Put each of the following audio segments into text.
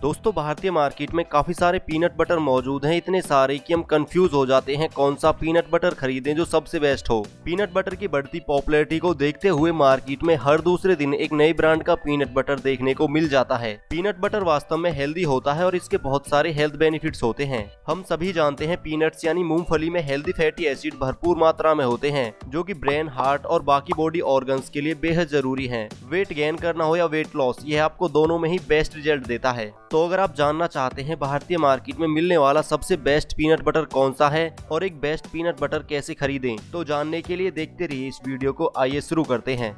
दोस्तों भारतीय मार्केट में काफी सारे पीनट बटर मौजूद हैं, इतने सारे कि हम कंफ्यूज हो जाते हैं कौन सा पीनट बटर खरीदें जो सबसे बेस्ट हो। पीनट बटर की बढ़ती पॉपुलैरिटी को देखते हुए मार्केट में हर दूसरे दिन एक नई ब्रांड का पीनट बटर देखने को मिल जाता है। पीनट बटर वास्तव में हेल्दी होता है और इसके बहुत सारे हेल्थ बेनिफिट्स होते हैं। हम सभी जानते हैं पीनट्स यानी मूंगफली में हेल्दी फैटी एसिड भरपूर मात्रा में होते हैं जो कि ब्रेन, हार्ट और बाकी बॉडी ऑर्गन्स के लिए बेहद जरूरी है। वेट गेन करना हो या वेट लॉस, यह आपको दोनों में ही बेस्ट रिजल्ट देता है। तो अगर आप जानना चाहते हैं भारतीय मार्केट में मिलने वाला सबसे बेस्ट पीनट बटर कौन सा है और एक बेस्ट पीनट बटर कैसे खरीदें, तो जानने के लिए देखते रहिए इस वीडियो को। आइए शुरू करते हैं।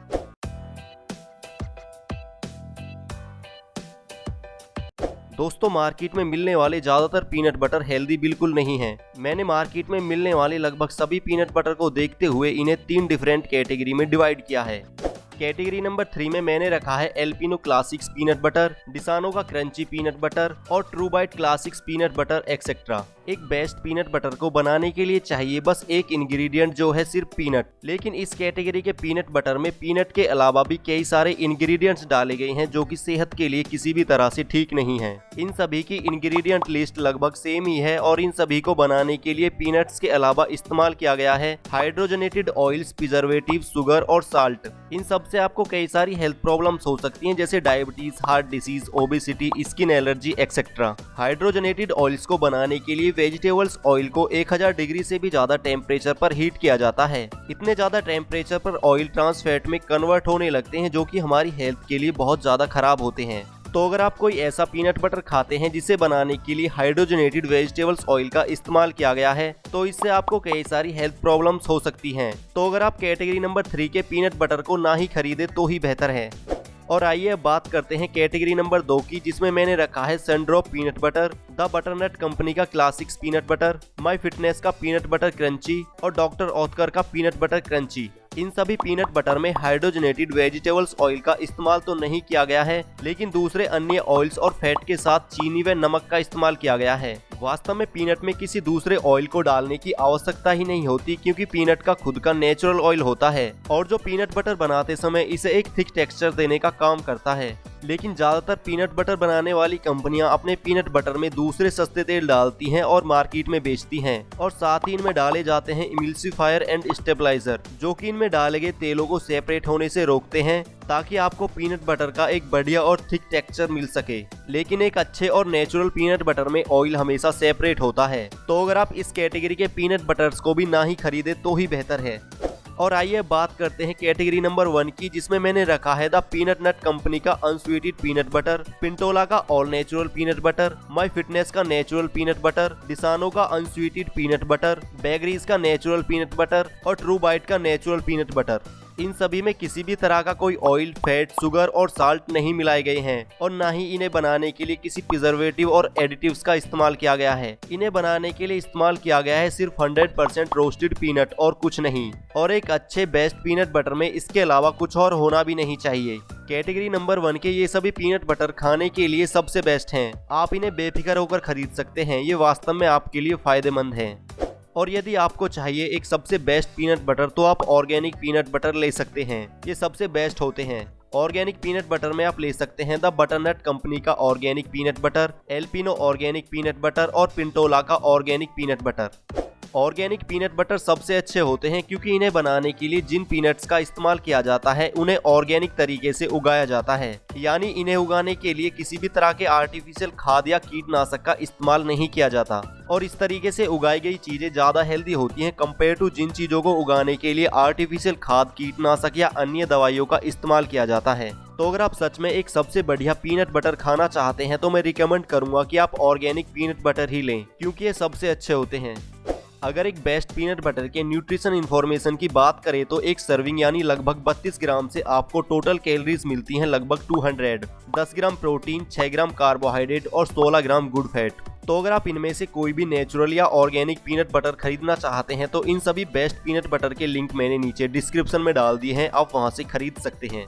दोस्तों मार्केट में मिलने वाले ज्यादातर पीनट बटर हेल्दी बिल्कुल नहीं है। मैंने मार्केट में मिलने वाले लगभग सभी पीनट बटर को देखते हुए इन्हें 3 डिफरेंट कैटेगरी में डिवाइड किया है। कैटेगरी नंबर 3 में मैंने रखा है Alpino classics peanut butter, Disano का क्रंची पीनट बटर और true bite classics peanut butter etcetera. एक बेस्ट पीनट बटर को बनाने के लिए चाहिए बस एक इंग्रेडिएंट जो है सिर्फ पीनट। लेकिन इस कैटेगरी के पीनट बटर में पीनट के अलावा भी कई सारे इंग्रेडिएंट्स डाले गए हैं जो कि सेहत के लिए किसी भी तरह से ठीक नहीं है। इन सभी की इंग्रेडिएंट लिस्ट लगभग सेम ही है और इन सभी को बनाने के लिए पीनट्स के अलावा इस्तेमाल किया गया है हाइड्रोजनेटेड ऑयल्स, प्रिजर्वेटिव, शुगर और साल्ट। इन सब से आपको कई सारी हेल्थ प्रॉब्लम्स हो सकती हैं जैसे diabetes, heart disease, obesity, skin allergy etcetera. Hydrogenated oils को बनाने के लिए वेजिटेबल्स ऑयल को 1000 डिग्री से भी ज्यादा टेम्परेचर पर हीट किया जाता है। इतने ज्यादा टेम्परेचर पर ऑयल ट्रांस फैट में कन्वर्ट होने लगते हैं जो कि हमारी हेल्थ के लिए बहुत ज्यादा खराब होते हैं। तो अगर आप कोई ऐसा पीनट बटर खाते हैं जिसे बनाने के लिए हाइड्रोजनेटेड वेजिटेबल्स ऑयल का इस्तेमाल किया गया है तो इससे आपको कई सारी हेल्थ प्रॉब्लम्स हो सकती हैं। तो अगर आप कैटेगरी नंबर 3 के पीनट बटर को ना ही खरीदे तो ही बेहतर है। और आइए अब बात करते हैं कैटेगरी नंबर 2 की, जिसमें मैंने रखा है Sundrop peanut butter, the Butternut company का classics peanut butter, My Fitness का पीनट बटर क्रंची और डॉक्टर ओटकर का पीनट बटर क्रंची। इन सभी पीनट बटर में हाइड्रोजनेटेड वेजिटेबल्स ऑयल का इस्तेमाल तो नहीं किया गया है, लेकिन दूसरे अन्य ऑयल्स और फैट के साथ चीनी व नमक का इस्तेमाल किया गया है। वास्तव में पीनट में किसी दूसरे ऑयल को डालने की आवश्यकता ही नहीं होती क्योंकि पीनट का खुद का नेचुरल ऑयल होता है और जो पीनट बटर बनाते समय इसे एक थिक टेक्सचर देने का काम करता है। लेकिन ज्यादातर पीनट बटर बनाने वाली कंपनियां अपने पीनट बटर में दूसरे सस्ते तेल डालती हैं और मार्केट में बेचती हैं और साथ ही इनमें डाले जाते हैं इमल्सिफायर एंड स्टेबलाइजर जो कि इनमें डाले गए तेलों को सेपरेट होने से रोकते हैं ताकि आपको पीनट बटर का एक बढ़िया और थिक टेक्सचर मिल सके। लेकिन एक अच्छे और नेचुरल पीनट बटर में ऑयल हमेशा सेपरेट होता है। तो अगर आप इस कैटेगरी के पीनट बटर्स को भी ना ही खरीदे तो ही बेहतर है। और आइए बात करते हैं कैटेगरी नंबर 1 की, जिसमें मैंने रखा है द पीनट नट कंपनी का अनस्वीटेड पीनट बटर, पिंटोला का all natural peanut butter, My Fitness का नेचुरल पीनट बटर, डिसानो का अनस्वीटेड पीनट बटर, बेगरीज का नेचुरल पीनट बटर और ट्रू बाइट का नेचुरल पीनट बटर। इन सभी में किसी भी तरह का कोई ऑयल, फैट, शुगर और साल्ट नहीं मिलाए गए हैं और ना ही इन्हें बनाने के लिए किसी प्रिजर्वेटिव और एडिटिव्स का इस्तेमाल किया गया है। इन्हें बनाने के लिए इस्तेमाल किया गया है सिर्फ 100% रोस्टेड पीनट और कुछ नहीं। और एक अच्छे बेस्ट पीनट बटर में इसके अलावा कुछ और होना भी नहीं चाहिए। कैटेगरी नंबर 1 के ये सभी पीनट बटर खाने के लिए सबसे बेस्ट हैं। आप इन्हें बेफिक्र होकर खरीद सकते हैं, ये वास्तव में आपके लिए फायदेमंद है। और यदि आपको चाहिए एक सबसे बेस्ट पीनट बटर तो आप ऑर्गेनिक पीनट बटर ले सकते हैं, ये सबसे बेस्ट होते हैं। ऑर्गेनिक पीनट बटर में आप ले सकते हैं द बटरनट कंपनी का organic peanut butter, Alpino organic peanut butter और पिंटोला का organic peanut butter. Organic peanut butter सबसे अच्छे होते हैं क्योंकि इन्हें बनाने के लिए जिन पीनट्स का इस्तेमाल किया जाता है उन्हें ऑर्गेनिक तरीके से उगाया जाता है, यानी इन्हें उगाने के लिए किसी भी तरह के आर्टिफिशियल खाद या कीटनाशक का इस्तेमाल नहीं किया जाता। और इस तरीके से उगाई गई चीजें ज्यादा हेल्दी होती हैं कंपेयर टू जिन चीजों को उगाने के लिए आर्टिफिशियल खाद, कीटनाशक या अन्य दवाइयों का इस्तेमाल किया जाता है। तो अगर आप सच में एक सबसे बढ़िया पीनट बटर खाना चाहते हैं तो मैं रिकमेंड करूंगा कि आप ऑर्गेनिक पीनट बटर ही लें क्योंकि ये सबसे अच्छे होते हैं। अगर एक बेस्ट पीनट बटर के न्यूट्रिशन इन्फॉर्मेशन की बात करें तो एक सर्विंग यानी लगभग 32 ग्राम से आपको टोटल कैलोरीज मिलती हैं लगभग 200, 10 ग्राम प्रोटीन, 6 ग्राम कार्बोहाइड्रेट और 16 ग्राम गुड फैट। तो अगर आप इनमें से कोई भी नेचुरल या ऑर्गेनिक पीनट बटर खरीदना चाहते हैं तो इन सभी बेस्ट पीनट बटर के लिंक मैंने नीचे डिस्क्रिप्शन में डाल दिए हैं, आप वहां से खरीद सकते हैं।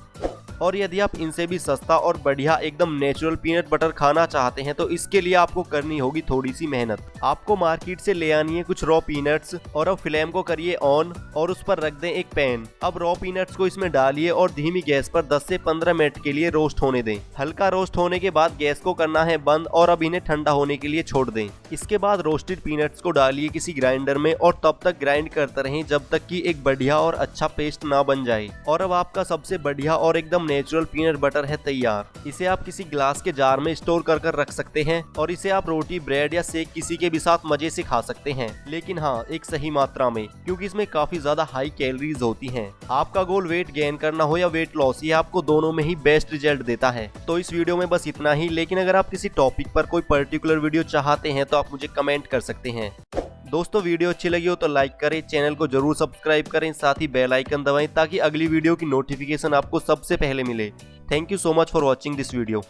और यदि आप इनसे भी सस्ता और बढ़िया एकदम नेचुरल पीनट बटर खाना चाहते हैं तो इसके लिए आपको करनी होगी थोड़ी सी मेहनत। आपको मार्केट से ले आनी है कुछ रॉ पीनट्स और अब फ्लेम को करिए ऑन और उस पर रख दें एक पैन। अब रॉ पीनट्स को इसमें डालिए और धीमी गैस पर 10 से 15 मिनट के लिए रोस्ट होने दें। हल्का रोस्ट होने के बाद गैस को करना है बंद और अब इन्हें ठंडा होने के लिए छोड़ दें। इसके बाद रोस्टेड पीनट्स को डालिए किसी ग्राइंडर में और तब तक ग्राइंड करते रहें जब तक कि एक बढ़िया और अच्छा पेस्ट ना बन जाए। और अब आपका सबसे बढ़िया और एकदम नेचुरल पीनट बटर है तैयार। इसे आप किसी ग्लास के जार में स्टोर कर रख सकते हैं और इसे आप रोटी, ब्रेड या शेक किसी के भी साथ मजे से खा सकते हैं, लेकिन हाँ एक सही मात्रा में, क्योंकि इसमें काफी ज्यादा हाई कैलोरीज होती हैं। आपका गोल वेट गेन करना हो या वेट लॉस, ये आपको दोनों में ही बेस्ट रिजल्ट देता है। तो इस वीडियो में बस इतना ही, लेकिन अगर आप किसी टॉपिक पर कोई पर्टिकुलर वीडियो चाहते हैं तो आप मुझे कमेंट कर सकते हैं। दोस्तों वीडियो अच्छी लगी हो तो लाइक करें, चैनल को जरूर सब्सक्राइब करें, साथ ही बेल आइकन दबाएं ताकि अगली वीडियो की नोटिफिकेशन आपको सबसे पहले मिले। Thank you so much for watching this video.